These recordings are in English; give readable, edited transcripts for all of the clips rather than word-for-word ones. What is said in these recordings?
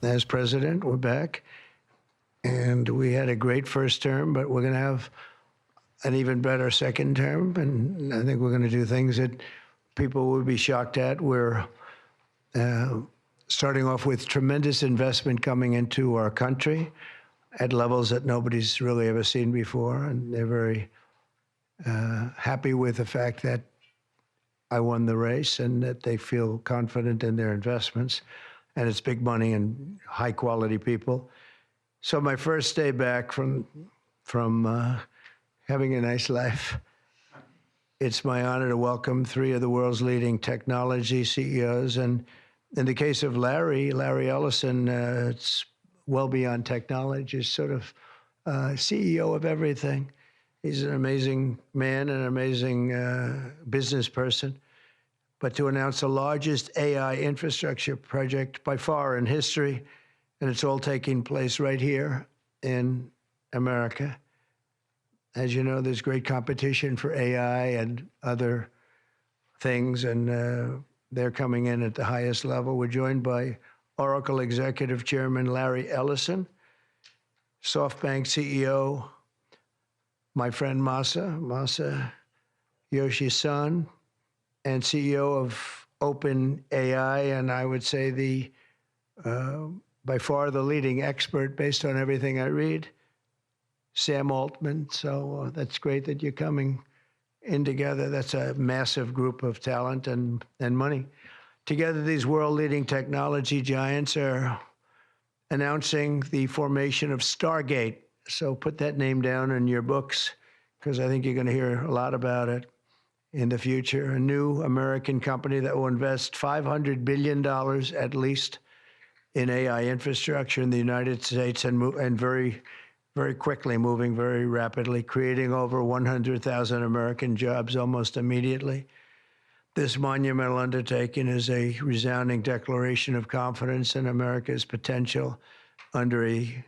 As president, we're back, and we had a great first term, but we're going to have an even better second term, and I think we're going to do things that people will be shocked at. We're starting off with tremendous investment coming into our country at levels that nobody's really ever seen before, and they're very happy with the fact that I won the race and that they feel confident in their investments. And it's big money and high-quality people. So my first day back from having a nice life, it's my honor to welcome three of the world's leading technology CEOs. And in the case of Larry Ellison, it's well beyond technology. He's sort of CEO of everything. He's an amazing man, an amazing business person. But to announce the largest AI infrastructure project by far in history, and it's all taking place right here in America. As you know, there's great competition for AI and other things, and they're coming in at the highest level. We're joined by Oracle Executive Chairman Larry Ellison, SoftBank CEO, my friend Masa Yoshi's son, and CEO of OpenAI, and I would say by far the leading expert based on everything I read, Sam Altman. So that's great that you're coming in together. That's a massive group of talent and money. Together, these world-leading technology giants are announcing the formation of Stargate. So put that name down in your books, because I think you're going to hear a lot about it in the future. A new American company that will invest $500 billion at least in AI infrastructure in the United States, and very, very quickly, moving very rapidly, creating over 100,000 American jobs almost immediately. This monumental undertaking is a resounding declaration of confidence in America's potential under a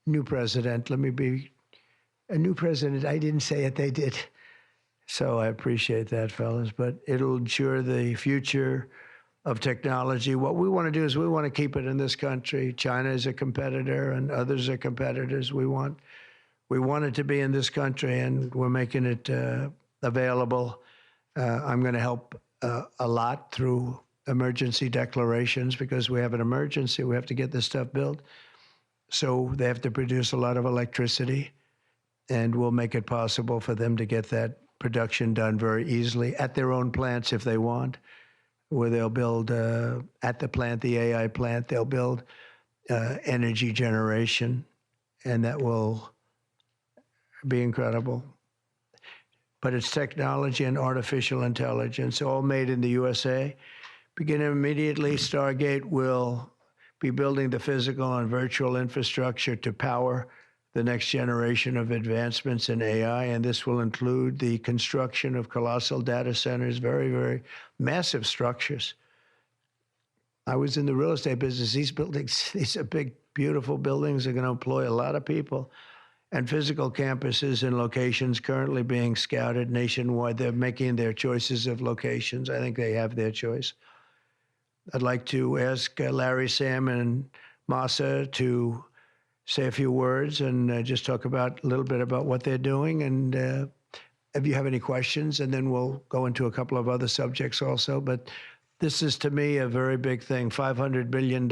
new president. Let me be a new president. I didn't say it, they did. So I appreciate that, fellas, but it'll ensure the future of technology. What we want to do is we want to keep it in this country. China is a competitor and others are competitors. We want it to be in this country, and we're making it available. I'm going to help a lot through emergency declarations, because we have an emergency. We have to get this stuff built. So they have to produce a lot of electricity, and we'll make it possible for them to get that production done very easily at their own plants if they want, where they'll build at the plant, the AI plant, they'll build energy generation, and that will be incredible. But it's technology and artificial intelligence, all made in the USA. Beginning immediately, Stargate will be building the physical and virtual infrastructure to power the next generation of advancements in AI, and this will include the construction of colossal data centers, very, very massive structures. I was in the real estate business. These buildings, these are big, beautiful buildings. They're going to employ a lot of people, and physical campuses in locations currently being scouted nationwide. They're making their choices of locations. I think they have their choice. I'd like to ask Larry, Sam, and Masa to say a few words and just talk about a little bit about what they're doing, and if you have any questions, and then we'll go into a couple of other subjects also. But this is, to me, a very big thing. $500 billion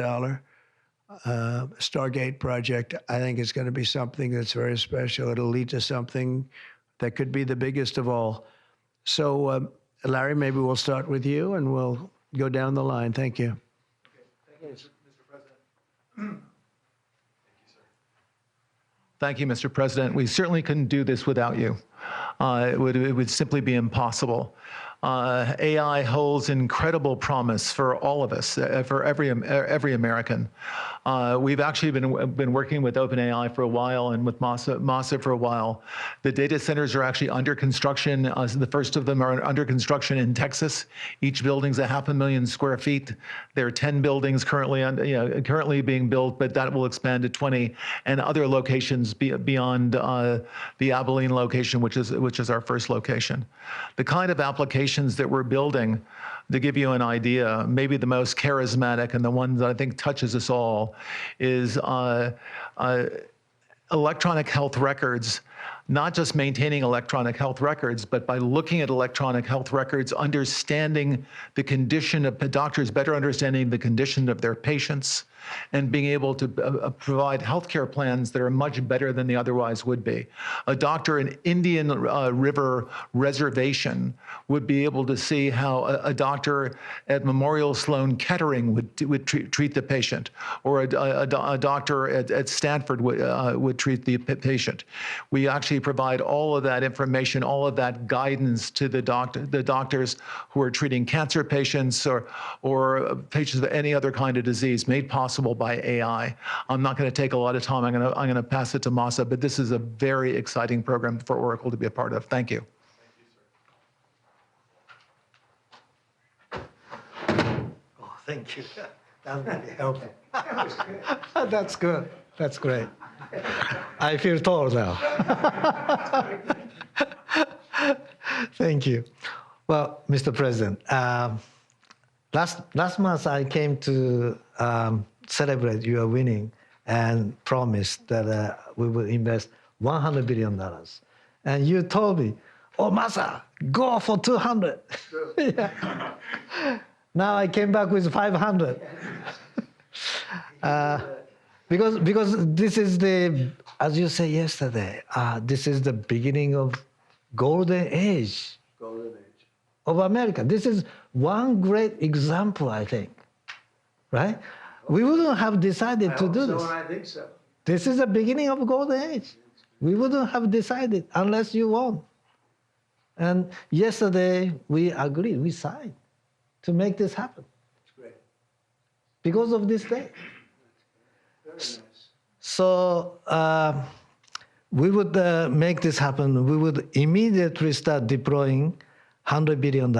Stargate project. I think it's going to be something that's very special. It'll lead to something that could be the biggest of all. So, Larry, maybe we'll start with you, and we'll go down the line. Thank you. Okay. Thank you, Mr. President. Thank you, Mr. President. We certainly couldn't do this without you. It would simply be impossible. AI holds incredible promise for all of us, for every American. We've actually been working with OpenAI for a while and with Masa for a while. The data centers are actually under construction. The first of them are under construction in Texas. Each building's 500,000 square feet. There are 10 buildings currently being built, but that will expand to 20, and other locations beyond the Abilene location, which is our first location. The kind of applications that we're building to give you an idea, maybe the most charismatic and the one that I think touches us all is electronic health records, not just maintaining electronic health records, but by looking at electronic health records, understanding the condition of doctors, better understanding the condition of their patients, and being able to provide healthcare plans that are much better than they otherwise would be. A doctor in Indian River Reservation would be able to see how a doctor at Memorial Sloan Kettering would treat the patient, or a doctor at Stanford would treat the patient. We actually provide all of that information, all of that guidance to the doctors who are treating cancer patients or patients with any other kind of disease, made possible by AI. I'm not going to take a lot of time. I'm going to pass it to Masa, but this is a very exciting program for Oracle to be a part of. Thank you. Oh, thank you. That really helped. That's good. That's great. I feel tall now. Thank you. Well, Mr. President, last month I came to celebrate your winning and promised that we will invest $100 billion. And you told me, oh, Masa, go for 200. Yeah. Now I came back with 500. Because this is as you said yesterday, this is the beginning of golden age of America. This is one great example, I think, right? We wouldn't have decided to do this. I think so. This is the beginning of golden age. We wouldn't have decided unless you won. And yesterday we agreed, we signed to make this happen. It's great. Because of this day. Very nice. So we would make this happen. We would immediately start deploying $100 billion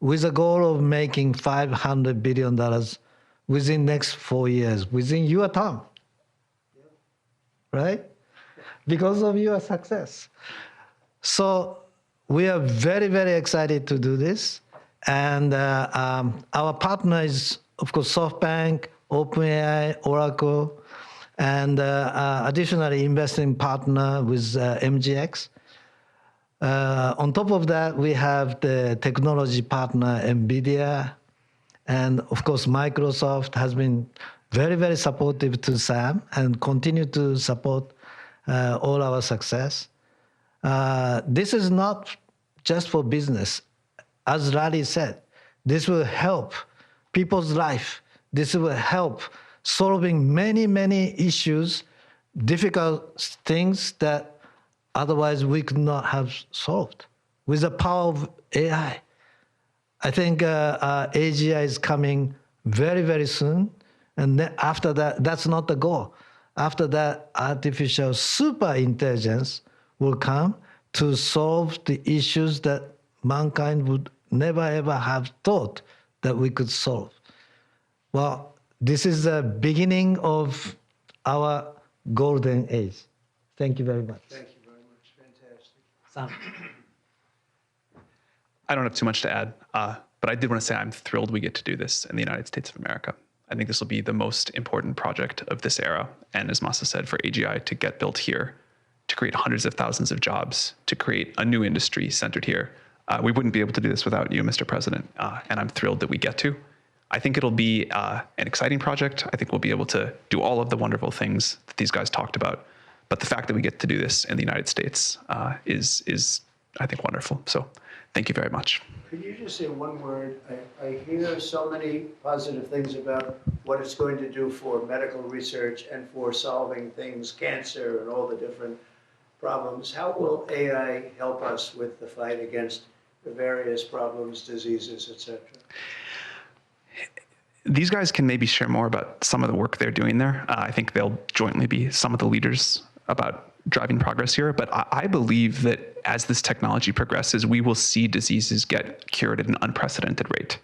with a goal of making $500 billion within next 4 years, within your term, right? Because of your success. So we are very, very excited to do this. And our partner is, of course, SoftBank, OpenAI, Oracle, and additionally investing partner with MGX. On top of that, we have the technology partner, NVIDIA, and of course, Microsoft has been very, very supportive to Sam and continue to support all our success. This is not just for business. As Larry said, this will help people's life. This will help solving many, many issues, difficult things that otherwise we could not have solved with the power of AI. I think AGI is coming very, very soon. And then after that, that's not the goal. After that, artificial super intelligence will come to solve the issues that mankind would never, ever have thought that we could solve. Well, this is the beginning of our golden age. Thank you very much. Thank you very much. Fantastic. Sam. I don't have too much to add, but I did want to say I'm thrilled we get to do this in the United States of America. I think this will be the most important project of this era. And as Masa said, for AGI to get built here, to create hundreds of thousands of jobs, to create a new industry centered here. We wouldn't be able to do this without you, Mr. President, and I'm thrilled that we get to. I think it'll be an exciting project. I think we'll be able to do all of the wonderful things that these guys talked about. But the fact that we get to do this in the United States is, I think, wonderful. So thank you very much. Could you just say one word? I hear so many positive things about what it's going to do for medical research and for solving things, cancer and all the different problems. How will AI help us with the fight against the various problems, diseases, et cetera? These guys can maybe share more about some of the work they're doing there. I think they'll jointly be some of the leaders about driving progress here. But I believe that as this technology progresses, we will see diseases get cured at an unprecedented rate.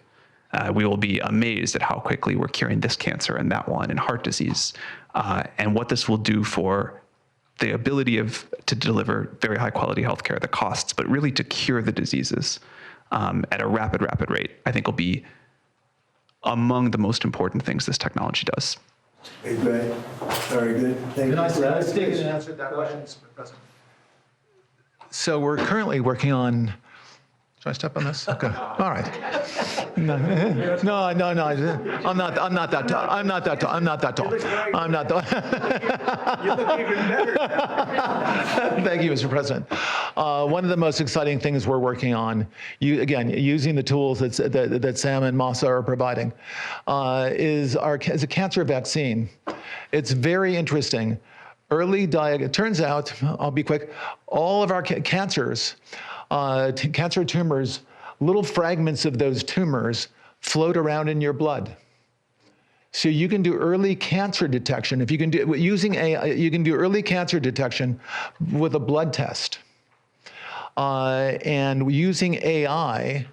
We will be amazed at how quickly we're curing this cancer and that one and heart disease, and what this will do for the ability to deliver very high quality healthcare, the costs, but really to cure the diseases. at a rapid rate, I think will be among the most important things this technology does. Okay, great. Very good. Thank you. answer that question, Mr. President? So we're currently working on. Should I step on this? Okay. All right. No. I'm not that tall. I'm not that tall. I'm not that. You look even better. Thank you, Mr. President. One of the most exciting things we're working on, using the tools that Sam and Masa are providing, is a cancer vaccine. It's very interesting. It turns out, I'll be quick, all of our cancers, cancer tumors, little fragments of those tumors float around in your blood. So you can do early cancer detection. If you can do using AI, you can do early cancer detection with a blood test. And using AI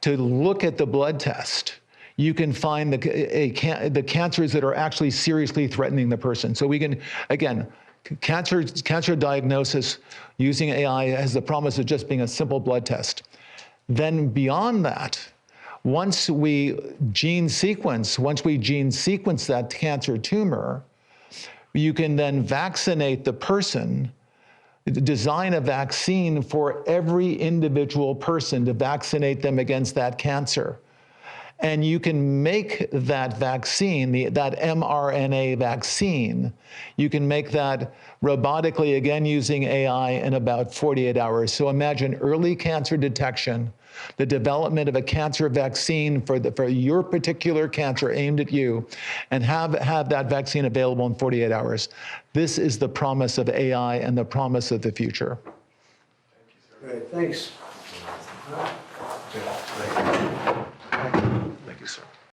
to look at the blood test, you can find the cancers that are actually seriously threatening the person. So we can, again, cancer diagnosis using AI has the promise of just being a simple blood test. Then beyond that, once we gene sequence that cancer tumor, you can then vaccinate the person, design a vaccine for every individual person to vaccinate them against that cancer. And you can make that vaccine, that mRNA vaccine, you can make that robotically, again, using AI in about 48 hours. So imagine early cancer detection, the development of a cancer vaccine for your particular cancer aimed at you, and have that vaccine available in 48 hours. This is the promise of AI and the promise of the future. Great, thanks. Thank you, sir.